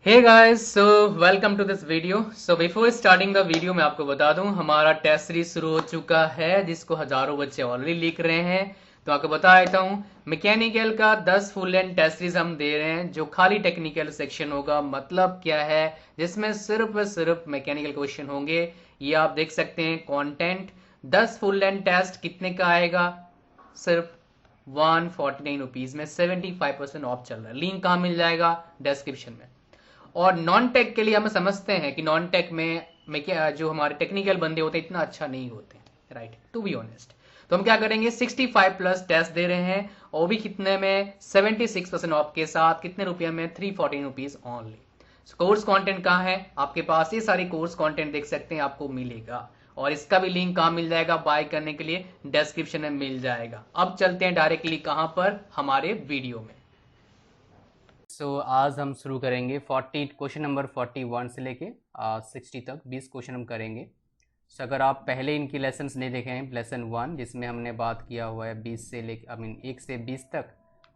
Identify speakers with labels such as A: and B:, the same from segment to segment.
A: Hey guys, so welcome to this video. So before starting the video मैं आपको बता दूं हमारा टेस्ट सीरीज शुरू हो चुका है जिसको हजारों बच्चे ऑलरेडी लिख रहे हैं। तो आपको बता देता हूं, मैकेनिकल का 10 फुल लेंथ टेस्ट सीरीज हम दे रहे हैं जो खाली टेक्निकल सेक्शन होगा। मतलब क्या है, जिसमें सिर्फ मैकेनिकल क्वेश्चन होंगे। ये आप देख सकते हैं कंटेंट। 10 फुल लेंथ टेस्ट कितने का आएगा? सिर्फ 149 रुपीज में 75% ऑफ चल रहा है। लिंक कहाँ मिल जाएगा? डिस्क्रिप्शन में। और नॉन टेक के लिए हम समझते हैं कि नॉन टेक में क्या जो हमारे टेक्निकल बंदे होते हैं इतना अच्छा नहीं होते, राइट, टू बी ऑनेस्ट। तो हम क्या करेंगे, 65 प्लस टेस्ट दे रहे हैं और भी कितने में? 76% ऑफ के साथ। कितने रुपये में? 314 रुपीज ओनली। कोर्स कंटेंट कहाँ है आपके पास? ये सारी कोर्स कंटेंट देख सकते हैं, आपको मिलेगा। और इसका भी लिंक कहाँ मिल जाएगा बाय करने के लिए? डिस्क्रिप्शन में मिल जाएगा। अब चलते हैं डायरेक्टली कहाँ पर, हमारे वीडियो में। आज हम शुरू करेंगे 40 क्वेश्चन नंबर 41 से लेके 60 तक 20 क्वेश्चन हम करेंगे। अगर आप पहले इनकी लेसन्स नहीं देखे हैं, लेसन 1 जिसमें हमने बात किया हुआ है 20 से लेके 1 से 20 तक,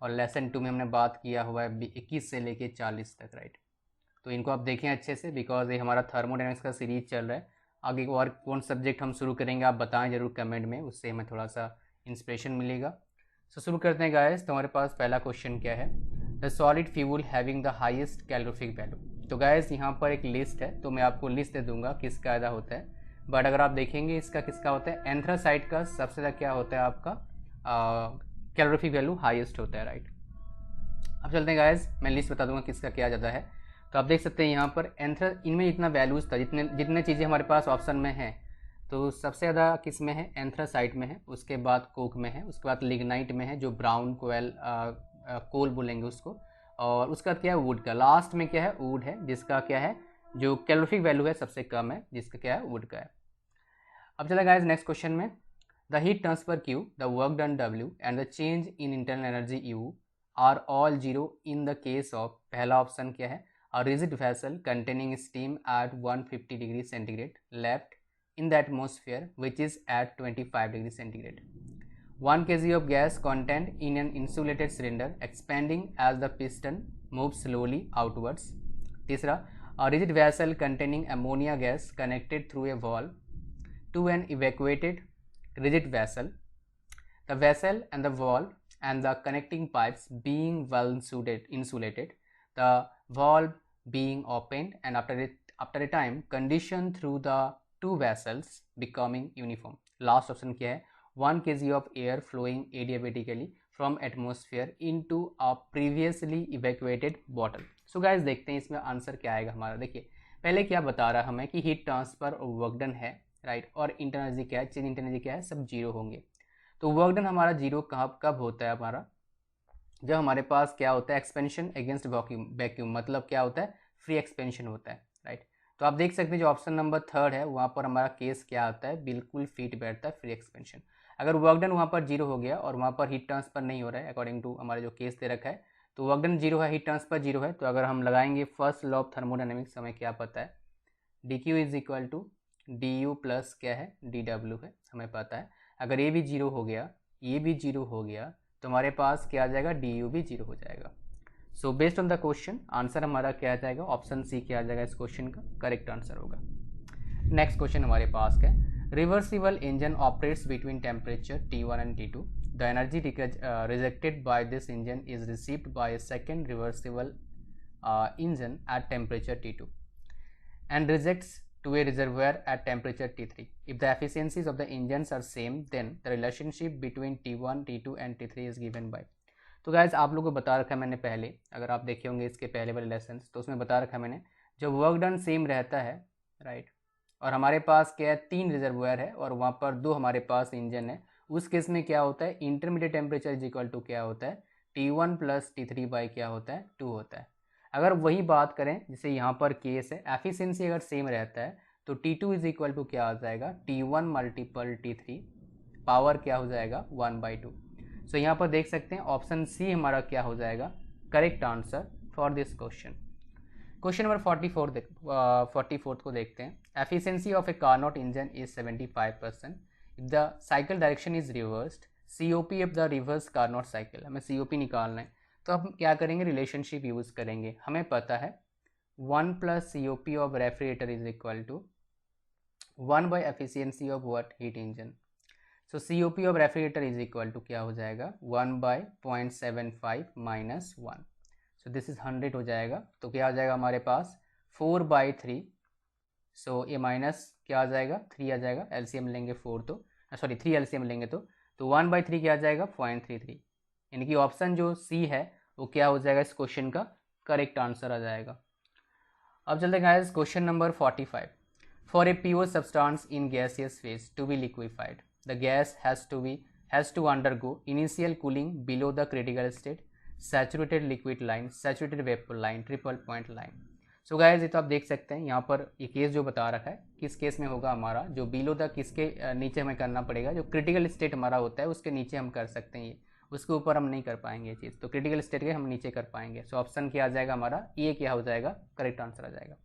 A: और लेसन 2 में हमने बात किया हुआ है 21 से लेके 40 तक, राइट। तो इनको आप देखें अच्छे से, बिकॉज ये हमारा थर्मोडायनेमिक्स का सीरीज चल रहा है। आगे और कौन सब्जेक्ट हम शुरू करेंगे आप बताएं जरूर कमेंट में, उससे हमें थोड़ा सा इंस्पिरेशन मिलेगा। शुरू करते हैं गाइस। तो हमारे पास पहला क्वेश्चन क्या है? The solid fuel having the highest calorific value. तो गाइस यहाँ पर एक लिस्ट है, तो मैं आपको लिस्ट दे दूंगा किसका अदा होता है। बट अगर आप देखेंगे इसका किसका होता है, एंथ्रासाइट का सबसे ज़्यादा क्या होता है आपका कैलोरीफिक वैल्यू हाईएस्ट होता है, राइट। अब चलते हैं गाइस, मैं लिस्ट बता दूंगा किसका क्या ज़्यादा है। तो आप देख सकते हैं यहाँ पर इनमें जितना वैल्यूज था, जितने जितने चीज़ें हमारे पास ऑप्शन में हैं, तो सबसे ज़्यादा किस में है? एंथ्रासाइट में है, उसके बाद कोक में है, उसके बाद लिग्नाइट में है जो ब्राउन कोयल कोल बोलेंगे उसको, और उसका क्या है? वुड का। लास्ट में क्या है? वुड है, जिसका क्या है, जो कैलोरीफिक वैल्यू है सबसे कम है, जिसका क्या है? वुड का है। अब चला गाइस नेक्स्ट क्वेश्चन में। The heat transfer Q, the work done W and the change in internal energy U are all zero in the case of, पहला ऑप्शन क्या है? A rigid vessel containing steam at 150 degree centigrade left in the atmosphere which is at 25 degrees centigrade. 1 kg of gas contained in an insulated cylinder expanding as the piston moves slowly outwards. तीसरा, a rigid vessel containing ammonia gas connected through a valve to an evacuated rigid vessel. The vessel and the valve and the connecting pipes being well insulated. The valve being opened and after a time condition through the two vessels becoming uniform. Last option क्या है? 1 kg of air flowing adiabatically from atmosphere into a previously evacuated bottle. So guys देखते हैं इसमें answer क्या आएगा हमारा। देखिए पहले क्या बता रहा हमें कि हीट ट्रांसफर और वर्क डन है, राइट, और इंटरनर्जी क्या है, चेंज इंटरनर्जी क्या है, सब जीरो होंगे। तो वर्क डन हमारा जीरो कब होता है हमारा? जब हमारे पास क्या होता है? एक्सपेंशन अगेंस्ट वैक्यूम, मतलब क्या होता है? फ्री एक्सपेंशन होता है, राइट। तो आप देख सकते हैं जो ऑप्शन नंबर 3 है वहाँ पर हमारा केस क्या आता है, बिल्कुल फिट बैठता है, फ्री एक्सपेंशन। अगर वर्क डन वहाँ पर जीरो हो गया और वहाँ पर हीट ट्रांसफर नहीं हो रहा है अकॉर्डिंग टू हमारा जो केस दे रखा है, तो वर्क डन जीरो है, हीट ट्रांसफर जीरो है, तो अगर हम लगाएंगे फर्स्ट लॉ ऑफ थर्मोडायनेमिक्स, हमें क्या पता है? D Q is equal to D U plus क्या है? डी डब्ल्यू है, हमें पता है। अगर ये भी जीरो हो गया, ये भी जीरो हो गया, तो हमारे पास क्या आ जाएगा? डी यू भी जीरो हो जाएगा। So based on the question answer हमारा क्या आ जाएगा? ऑप्शन सी क्या आ जाएगा इस क्वेश्चन का करेक्ट आंसर होगा। नेक्स्ट क्वेश्चन हमारे पास है, reversible engine operates between temperature T1 and T2. The energy rejected by this engine is received by a second reversible engine at temperature T2 and rejects to a reservoir at temperature T3. If the efficiencies of the engines are same, then the relationship between T1, T2 and T3 is given by. तो guys आप लोगों को बता रखा है मैंने पहले, अगर आप देखे होंगे इसके पहले वाले लेसन, तो उसमें बता रखा है मैंने, जब वर्क डन सेम रहता है, राइट, और हमारे पास क्या है? 3 रिजर्वायर है और वहाँ पर 2 हमारे पास इंजन है, उस केस में क्या होता है? Intermediate temperature is equal to क्या होता है? T1 प्लस T3 बाई क्या होता है? 2 होता है। अगर वही बात करें जैसे यहाँ पर केस है, एफिशिएंसी अगर सेम रहता है तो T2 इज इक्वल टू क्या आ जाएगा? T1 मल्टीपल T3, पावर क्या हो जाएगा? 1/2। सो यहाँ पर देख सकते हैं ऑप्शन सी हमारा क्या हो जाएगा correct answer for this question. Question number 44 को देखते हैं। Efficiency of A Carnot engine is 75%। If the cycle direction is reversed, COP of the reverse Carnot cycle, हमें COP निकालना है, तो हम क्या करेंगे? रिलेशनशिप यूज़ करेंगे। हमें पता है 1 plus COP of refrigerator is equal to 1 by efficiency of what? Heat engine. So COP of refrigerator is equal to क्या हो जाएगा? 1 by 0.75 minus 1. So this is 100 हो जाएगा. तो क्या हो जाएगा हमारे पास? 4 by 3. सो ये माइनस क्या आ जाएगा? 3 आ जाएगा. एलसीएम लेंगे 4 तो सॉरी 3 एलसीएम लेंगे तो 1 by 3 क्या आ जाएगा? 0.33. यानी कि ऑप्शन जो सी है वो क्या हो जाएगा? इस क्वेश्चन का करेक्ट आंसर आ जाएगा. अब चलते हैं guys question number 45. For a pure substance in gaseous phase to be liquefied the gas has to undergo initial cooling below the critical state, saturated liquid line, saturated vapour line, triple point line. So guys ये तो आप देख सकते हैं यहाँ पर ये case जो बता रखा है किस केस में होगा हमारा, जो बिलो द किसके नीचे हमें करना पड़ेगा, जो क्रिटिकल स्टेट हमारा होता है उसके नीचे हम कर सकते हैं, ये उसके ऊपर हम नहीं कर पाएंगे ये चीज़. तो क्रिटिकल स्टेट के हम नीचे कर पाएंगे. सो ऑप्शन क्या आ जाएगा हमारा? ये क्या हो जाएगा? करेक्ट आंसर आ जाएगा.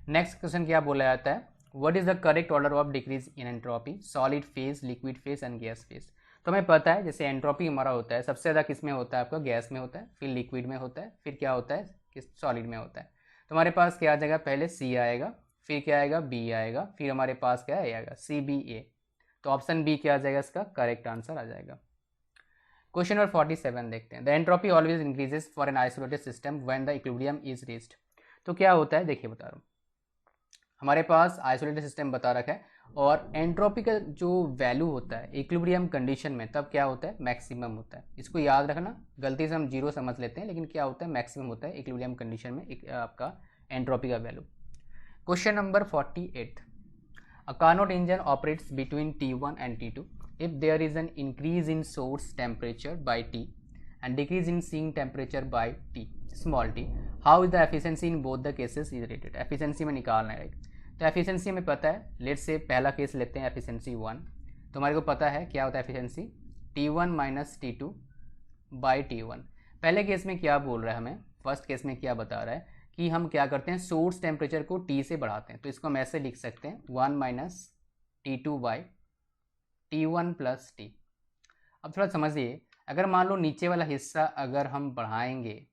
A: नेक्स्ट क्वेश्चन क्या बोला जाता है? What is the correct order of decrease in entropy, solid phase, liquid phase and gas phase. तो हमें पता है जैसे एंट्रोपी हमारा होता है सबसे ज़्यादा किस में होता है? आपका गैस में होता है, फिर लिक्विड में होता है, फिर क्या होता है? किस सॉलिड में होता है. तो हमारे पास क्या आ जाएगा? पहले सी आएगा, फिर क्या आएगा? बी आएगा, फिर हमारे पास क्या आएगा? सी बी ए. तो ऑप्शन बी क्या आ जाएगा? इसका करेक्ट आंसर आ जाएगा. क्वेश्चन नंबर 47 देखते हैं. The entropy always increases for an isolated system when the equilibrium is reached. तो क्या होता है? देखिए बता रहा हूँ. हमारे पास आइसोलेटेड सिस्टम बता रखा है और एंट्रोपी का जो वैल्यू होता है इक्विलिब्रियम कंडीशन में तब क्या होता है? मैक्सिमम होता है. इसको याद रखना. गलती से हम जीरो समझ लेते हैं लेकिन क्या होता है? मैक्सिमम होता है इक्विलिब्रियम कंडीशन में आपका एंट्रोपी का value. Question number 48. A Carnot engine operates between T1 and T2 if there is an increase in source temperature by T and decrease in sink temperature by T small t, how is the efficiency in both the cases is rated. Efficiency में निकालना है. Right. तो efficiency हमें पता है. Late से पहला case लेते हैं एफिशिएंसी 1. तो हमारे को पता है क्या होता है efficiency? T1 minus T2 by T1. पहले केस में क्या बोल रहा है हमें? फर्स्ट केस में क्या बता रहा है कि हम क्या करते हैं? सोर्स टेम्परेचर को T से बढ़ाते हैं. तो इसको हम ऐसे लिख सकते हैं 1 minus T2 by T1 plus T. अब थोड़ा समझिए, अगर मान लो नीचे वाला हिस्सा अगर हम बढ़ाएंगे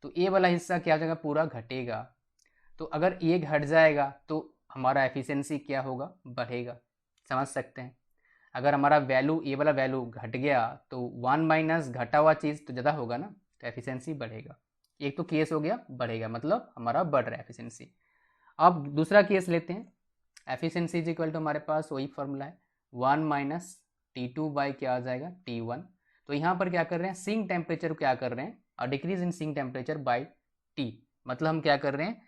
A: तो ए वाला हिस्सा क्या हो जाएगा? पूरा घटेगा. तो अगर ये घट जाएगा तो हमारा एफिशिएंसी क्या होगा? बढ़ेगा. समझ सकते हैं. अगर हमारा वैल्यू ये वाला वैल्यू घट गया तो 1 माइनस घटा हुआ चीज़ तो ज़्यादा होगा ना, तो एफिशिएंसी बढ़ेगा. एक तो केस हो गया बढ़ेगा, मतलब हमारा बढ़ रहा है एफिशिएंसी. अब दूसरा केस लेते हैं. एफिशिएंसी इज इक्वल टू हमारे पास वही फॉर्मूला है 1 माइनस T2 बाई क्या आ जाएगा? T1. तो यहाँ पर क्या कर रहे हैं? सिंक टेम्परेचर क्या कर रहे हैं? और decrease in sync temperature by T. मतलब हम क्या कर रहे हैं?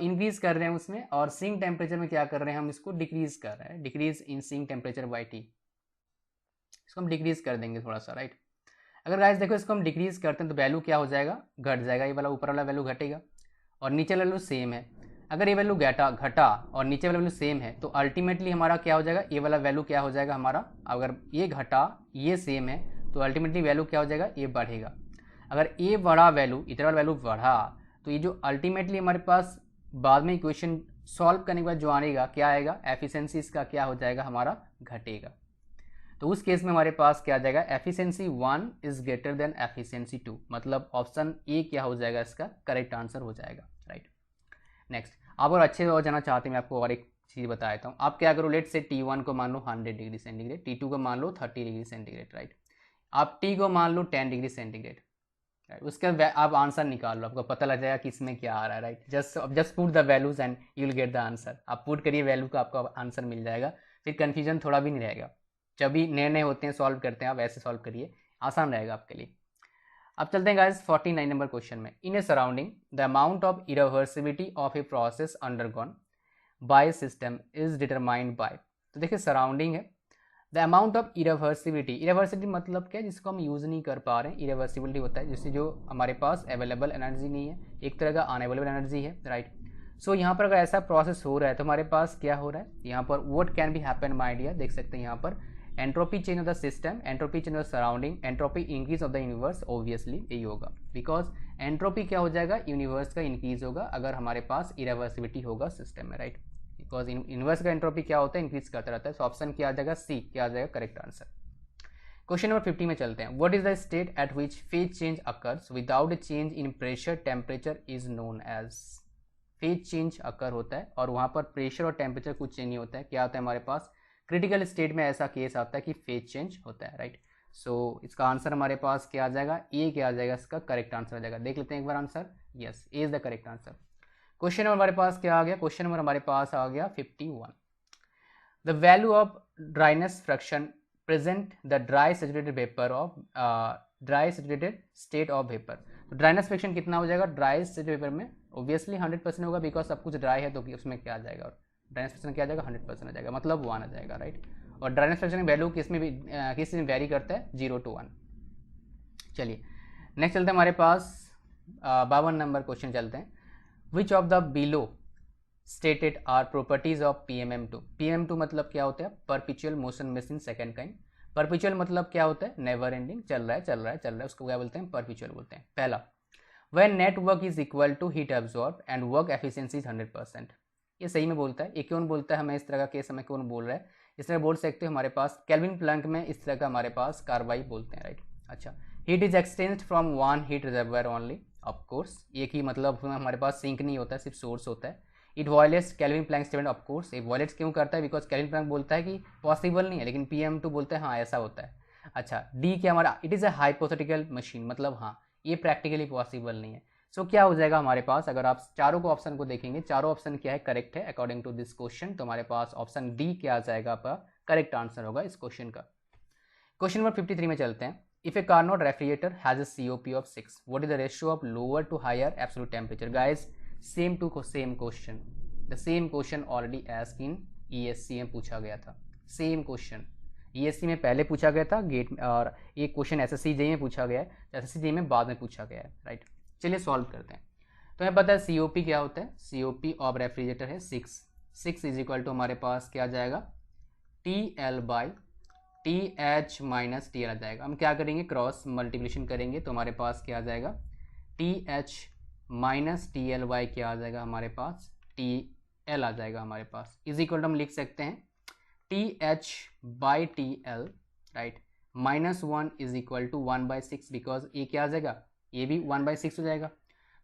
A: इंक्रीज कर रहे हैं उसमें, और सिंक टेम्परेचर में क्या कर रहे हैं? हम इसको डिक्रीज कर रहे हैं. Decrease in sync temperature by T. इसको हम डिक्रीज कर देंगे थोड़ा सा. राइट. अगर गाइस देखो इसको हम डिक्रीज करते हैं तो वैल्यू क्या हो जाएगा? घट जाएगा. ये वाला ऊपर वाला वैल्यू घटेगा और नीचे वाला वैल्यू सेम है. अगर ये वैल्यू घटा और नीचे वाला वैल्यू सेम है तो अल्टीमेटली हमारा क्या हो जाएगा? ये वाला वैल्यू क्या हो जाएगा हमारा? अगर ये घटा ये सेम है तो अल्टीमेटली वैल्यू क्या हो जाएगा? ये बढ़ेगा. अगर ये बढ़ा वैल्यू, इतना वाला वैल्यू बढ़ा, तो ये जो अल्टीमेटली हमारे पास बाद में इक्वेशन सॉल्व करने के बाद जो आएगा क्या आएगा? एफिशिएंसी इसका क्या हो जाएगा? हमारा घटेगा. तो उस केस में हमारे पास क्या आ जाएगा? Efficiency 1 is greater than efficiency 2. मतलब ऑप्शन ए क्या हो जाएगा? इसका करेक्ट आंसर हो जाएगा. राइट. नेक्स्ट, आप अगर अच्छे और जाना चाहते हैं मैं आपको और एक चीज़ बता देता हूँ. आप क्या करो? लेट से T1 को मान लो 100 डिग्री सेंटीग्रेड, T2 को मान लो 30 डिग्री सेंटीग्रेड. राइट. आप T को मान लो 10 डिग्री सेंटीग्रेड. राइट. उसका आप आंसर निकाल लो, आपको पता लग जाएगा कि इसमें क्या आ रहा है. Right. Just put the values and you will get the answer. आप पुट करिए वैल्यू का, आपको आंसर मिल जाएगा. फिर कन्फ्यूजन थोड़ा भी नहीं रहेगा. जब भी नए नए होते हैं सॉल्व करते हैं आप ऐसे सॉल्व करिए, आसान रहेगा आपके लिए. अब चलते हैं गाइस 49 नंबर क्वेश्चन में. In a surrounding the amount of irreversibility of a process undergone by system is determined by. तो देखिए सराउंडिंग है. The amount of irreversibility, irreversibility मतलब क्या? जिसको हम यूज़ नहीं कर पा रहे हैं. इरिवर्सिबिलिटी होता है जिससे जो हमारे पास अवेलेबल एनर्जी नहीं है, एक तरह का अनअवेलेबल एनर्जी है. राइट. सो यहाँ पर अगर ऐसा प्रोसेस हो रहा है तो हमारे पास क्या हो रहा है? यहाँ पर what can be happen my dear, देख सकते हैं यहाँ पर entropy change of the system, entropy change of surrounding, entropy increase of the universe. Obviously यही होगा बिकॉज एंट्रोपी क्या हो जाएगा? यूनिवर्स का इंक्रीज होगा अगर हमारे पास इरिवर्सिबिलिटी होगा सिस्टम में. राइट. बिकॉज यूनिवर्स का एंट्रोपी क्या होता है? इंक्रीज करता रहता है. सो ऑप्शन क्या आ जाएगा? सी क्या आ जाएगा? Correct answer. क्वेश्चन नंबर 50 में चलते हैं। What is the state at which phase change occurs without change in pressure temperature is known as. Phase change occur होता है और वहाँ पर प्रेशर और टेम्परेचर कुछ चेंज नहीं होता है। क्या होता है हमारे पास, क्रिटिकल स्टेट में ऐसा केस आता है कि फेज चेंज होता है, राइट। सो इसका आंसर हमारे पास क्या आ जाएगा, ए क्या आ जाएगा, इसका करेक्ट आंसर आ जाएगा। देख लेते हैं एक बार answer, yes, A is the correct answer. Question number हमारे पास क्या आ गया, क्वेश्चन नंबर हमारे पास आ गया 51। The value of dryness fraction present the dry saturated vapour of dry saturated state of vapour. तो ड्राइनेस फ्रैक्शन कितना हो जाएगा ड्राई सैचुरेटेड वेपर में, ऑब्वियसली 100% होगा बिकॉज सब कुछ ड्राई है, तो उसमें क्या आ जाएगा, और ड्राइनेस फ्रैक्शन क्या आ जाएगा 100% आ जाएगा, मतलब 1 आ जाएगा, राइट। और ड्राइनेस फ्रैक्शन की वैल्यू किसमें भी किस में वेरी करता है, 0 to 1। चलिए नेक्स्ट चलते हैं हमारे पास 52 नंबर क्वेश्चन चलते हैं। Which of the below stated are properties of PMM2। PMM2 मतलब क्या होता है, perpetual motion machine second kind. Perpetual मतलब क्या होता है, नेवर एंडिंग, चल रहा है चल रहा है चल रहा है, उसको क्या बोलते हैं, परपिचुअल बोलते हैं। पहला, when net work is equal to heat absorb and work efficiency is 100%। ये सही में बोलता है, ये क्यों बोलता है, हमें इस तरह का केस हमें क्यों बोल रहा है, इस तरह बोल सकते हो हमारे पास केल्विन प्लैंक में इस तरह का हमारे पास कार्रवाई बोलते हैं, राइट। अच्छा, heat is exchanged from one heat reservoir only, of course ये की मतलब हमारे पास सिंक नहीं होता है, सिर्फ सोर्स होता है। It violates Kelvin Planck statement, of course ये वायलेट्स क्यों करता है, बिकॉज केल्विन प्लैंक बोलता है कि पॉसिबल नहीं है, लेकिन PM2 बोलता है हाँ ऐसा होता है। अच्छा, डी क्या हमारा, it is a hypothetical machine, मतलब हाँ ये प्रैक्टिकली पॉसिबल नहीं है। सो क्या हो जाएगा हमारे पास, अगर आप चारों को ऑप्शन को देखेंगे, चारों ऑप्शन क्या है, करेक्ट है अकॉर्डिंग टू दिस क्वेश्चन, तो हमारे पास ऑप्शन डी क्या आ जाएगा आपका करेक्ट आंसर होगा इस क्वेश्चन का। क्वेश्चन नंबर 53 में चलते हैं। If a Carnot refrigerator has a COP of 6, what is the ratio of lower to higher absolute temperature. Guys same to same question, the same question already asked in ESC में पूछा गया था। Same question ESC में पहले पूछा गया था gate, और एक क्वेश्चन SSC JEE में पूछा गया है, SSC JEE में बाद में पूछा गया है, राइट। चलिए सॉल्व करते हैं। तो हमें पता है COP क्या होता है, COP ऑफ रेफ्रिजरेटर है 6 इज इक्वल टू हमारे पास क्या आ जाएगा, TL by TH minus TL आ जाएगा। हम क्या करेंगे, क्रॉस मल्टीप्लिकेशन करेंगे, तो हमारे पास क्या आ जाएगा, TH माइनस TL बाई क्या आ जाएगा हमारे पास, TL आ जाएगा हमारे पास, इज इक्वल टू हम लिख सकते हैं TH by TL, right, -1 is equal to 1/6, because ये क्या आ जाएगा, ये भी 1/6 हो जाएगा।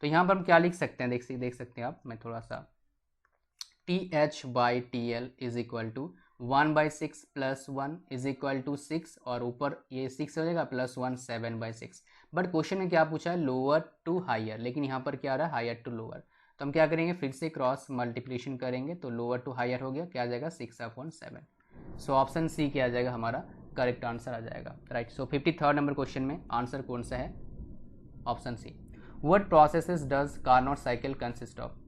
A: तो यहाँ पर हम क्या लिख सकते हैं, देख सकते हैं आप, मैं थोड़ा सा, TH by TL is equal to 1/6 plus 1 is equal to 6, और ऊपर ये 6 हो जाएगा प्लस 1 7/6। बट क्वेश्चन में क्या पूछा है, लोअर टू हायर, लेकिन यहाँ पर क्या आ रहा है, हायर टू लोअर। तो हम क्या करेंगे, फिर से क्रॉस मल्टीप्लिकेशन करेंगे, तो लोअर टू हायर हो गया, क्या आ जाएगा 6/7। सो ऑप्शन सी क्या आ जाएगा हमारा करेक्ट आंसर आ जाएगा, right. So 53rd number question में आंसर कौन सा है, option C. What processes does Carnot cycle consist of.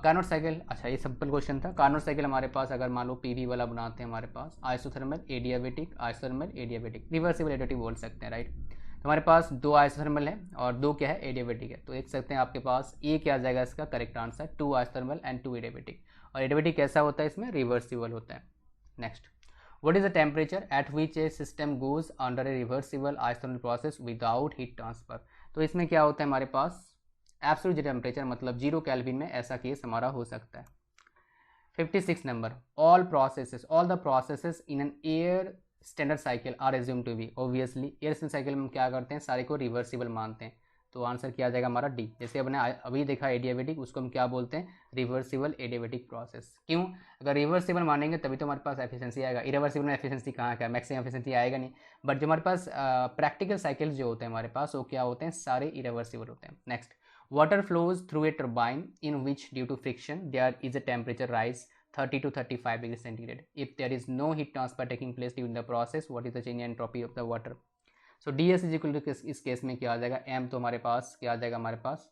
A: Carnot cycle, अच्छा ये सिंपल क्वेश्चन था। कार्नोट साइकिल हमारे पास अगर मान लो PV वाला बनाते हैं, हमारे पास isothermal adiabatic, isothermal adiabatic, reversible adiabatic बोल सकते हैं, राइट। तो हमारे पास 2 आइसोथर्मल है और 2 क्या है, एडियाबेटिक है। तो देख सकते हैं आपके पास ए क्या आ जाएगा इसका correct answer, 2 isothermal and 2 adiabatic. और एडियाबेटिक कैसा होता है, इसमें रिवर्सिबल होता है। Next, what is the temperature at which A system goes under A reversible isothermal process without heat transfer. तो इसमें क्या होता है हमारे पास, एब्सोल्यूट टेम्परेचर, मतलब 0 केल्विन में ऐसा केस हमारा हो सकता है। 56 number, all the processes in an air standard cycle are assume to be. Obviously air standard cycle में हम क्या करते हैं, सारे को रिवर्सिबल मानते हैं, तो आंसर क्या आ जाएगा हमारा डी। जैसे अपने अभी देखा एडियाबेटिक, उसको हम क्या बोलते हैं, रिवर्सिबल एडियाबेटिक प्रोसेस। क्यों, अगर रिवर्सिबल मानेंगे तभी तो हमारे पास एफिशिएंसी आएगा, इरिवर्सिबल में एफिशिएंसी कहाँ का, मैक्सिमम एफिशिएंसी आएगा नहीं। बट जो हमारे पास प्रैक्टिकल साइकिल्स जो होते हैं हमारे पास, वो क्या होते हैं, सारे इरिवर्सिबल होते हैं। Next, water flows through a turbine in which due to friction there is a temperature rise 30 to 35 degrees centigrade. If there is no heat transfer taking place during the process, what is the change in entropy of the water? So ds is equal to इस case में क्या आ जाएगा, m तो हमारे पास क्या आ जाएगा, हमारे पास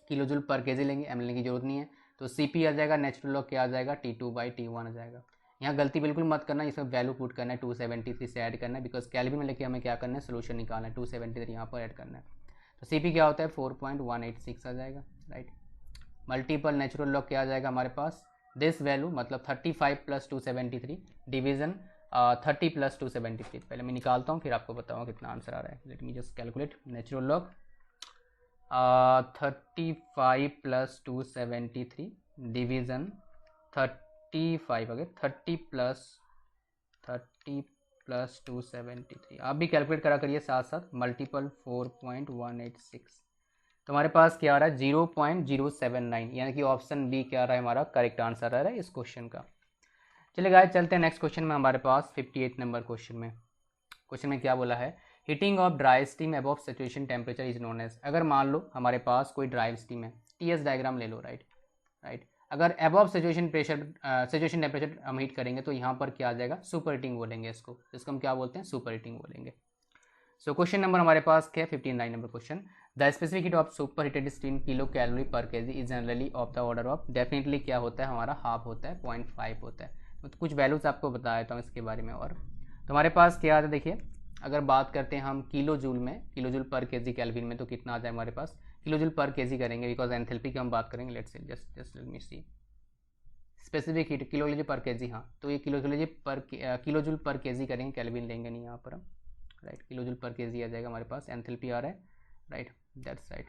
A: किलो जूल पर केजी लेंगे, m लेने की जरूरत नहीं है। तो Cp आ जाएगा, नेचुरल लॉग क्या आ जाएगा, T2/T1 आ जाएगा। यहाँ गलती बिल्कुल मत करना, इसमें वैल्यू पुट करना है 273 से ऐड करना है, बिकॉज केल्विन में लेके हमें क्या करना है, सोल्यूशन निकालना है, 273 यहाँ पर ऐड करना है। तो Cp क्या होता है, 4.186 आ जाएगा, राइट। मल्टीपल नेचुरल लॉग क्या आ जाएगा हमारे पास, दिस वैल्यू मतलब 35 + 273 डिवीजन 30 + 273। पहले मैं निकालता हूँ फिर आपको बताऊँगा कितना आंसर आ रहा है। Let me just calculate natural log 35 + 273 division 35 अगर 30 + प्लस 273, आप भी कैलकुलेट करा करिए साथ साथ, मल्टीपल 4.186, तो हमारे पास क्या आ रहा है 0.079, यानी कि ऑप्शन बी क्या आ रहा है हमारा करेक्ट आंसर आ रहा है इस क्वेश्चन का। चलिए गाइस चलते हैं नेक्स्ट क्वेश्चन में। हमारे पास 58 नंबर क्वेश्चन में क्या बोला है, heating off dry steam above saturation temperature is known as. अगर मान लो हमारे पास कोई ड्राई स्टीम है, टीएस डायग्राम ले लो, राइट। अगर अबव सैचुरेशन टेम्परेचर हम हीट करेंगे तो यहाँ पर क्या आ जाएगा, सुपर हीटिंग बोलेंगे इसको हम क्या बोलते हैं, सुपर हीटिंग बोलेंगे। सो क्वेश्चन नंबर हमारे पास क्या है 59 number question, the specific heat of super heated steam kilo calorie पर KG is generally of the order of, definitely क्या होता है हमारा हाफ होता है, 0.5 होता है। तो कुछ वैल्यूज आपको बता देता हूँ इसके बारे में। और तो हमारे पास क्या आता है, देखिए अगर बात करते हैं हम किलो जूल में, किलो जूल पर केजी केल्विन में, तो कितना आ जाए हमारे पास, किलो जूल पर केजी करेंगे बिकॉज एंथैल्पी की हम बात करेंगे। Let's say just let me see specific heat kilo joule पर केजी, हाँ तो ये किलो जूल पर केजी करेंगे, केल्विन लेंगे नहीं यहाँ पर हम, राइट। किलो जूल पर केजी आ जाएगा हमारे पास, एंथैल्पी आ रहा है, राइट दैट्स राइट।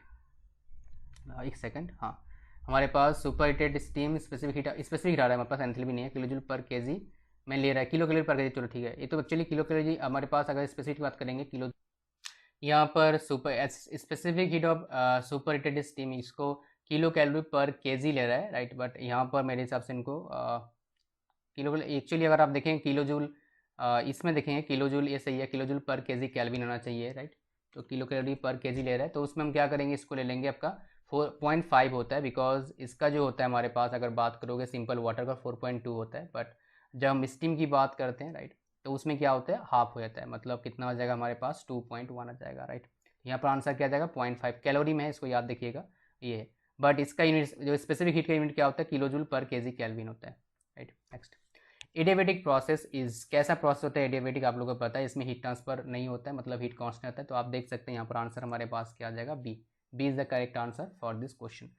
A: एक सेकंड, हाँ हमारे पास super heated steam specific heat आ रहा है हमारे पास, एंथैल्पी नहीं है, किलो जूल पर केजी में ले रहा है, किलो कैलोरी पर केजी, चलो ठीक है। ये तो एक्चुअली किलो कैलोरी हमारे पास, अगर स्पेसिफिक बात करेंगे किलो, यहाँ पर super specific heat of super heated steam इसको किलो कैलोरी पर केजी ले रहा है, राइट। बट यहाँ पर मेरे हिसाब से इनको किलो, एक्चुअली अगर आप देखें किलो जूल, इसमें देखेंगे किलो जूल ये सही है, किलो जूल पर केजी केल्विन होना चाहिए, राइट। तो किलो कैलोरी पर केजी ले रहा है, तो उसमें हम क्या करेंगे, इसको ले लेंगे आपका 4.5 होता है, बिकॉज इसका जो होता है हमारे पास अगर बात करोगे सिंपल वाटर का 4.2 होता है, बट जब हम स्टीम की बात करते हैं, राइट, तो उसमें क्या होता है हाफ हो जाता है, मतलब कितना हो जाएगा हमारे पास 2.1 आ जाएगा, राइट। यहाँ पर आंसर क्या जाएगा 0.5, कैलोरी में है, इसको याद रखिएगा ये है। बट इसका यूनिट जो स्पेसिफिक हीट का यूनिट क्या होता है, किलो जूल पर केजी केल्विन होता है, right. Next, adiabatic process is, कैसा प्रोसेस होता है एडियाबेटिक, आप लोगों को पता है, इसमें हीट ट्रांसफर नहीं होता है, मतलब हीट कांस्टेंट होता है। तो आप देख सकते हैं यहाँ पर आंसर हमारे पास क्या आ जाएगा, B is the correct answer for this question.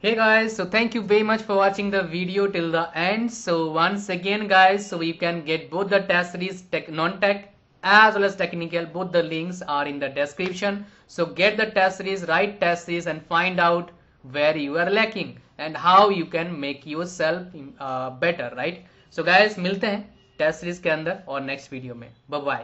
B: Hey guys, so thank you very much for watching the video till the end. So once again guys, so you can get both the test series non-tech as well as technical, both the links are in the description. So get the test series, write test series and find out where you are lacking and how you can make yourself better, right? So guys, मिलते हैं test series के अंदर और next video में, bye bye.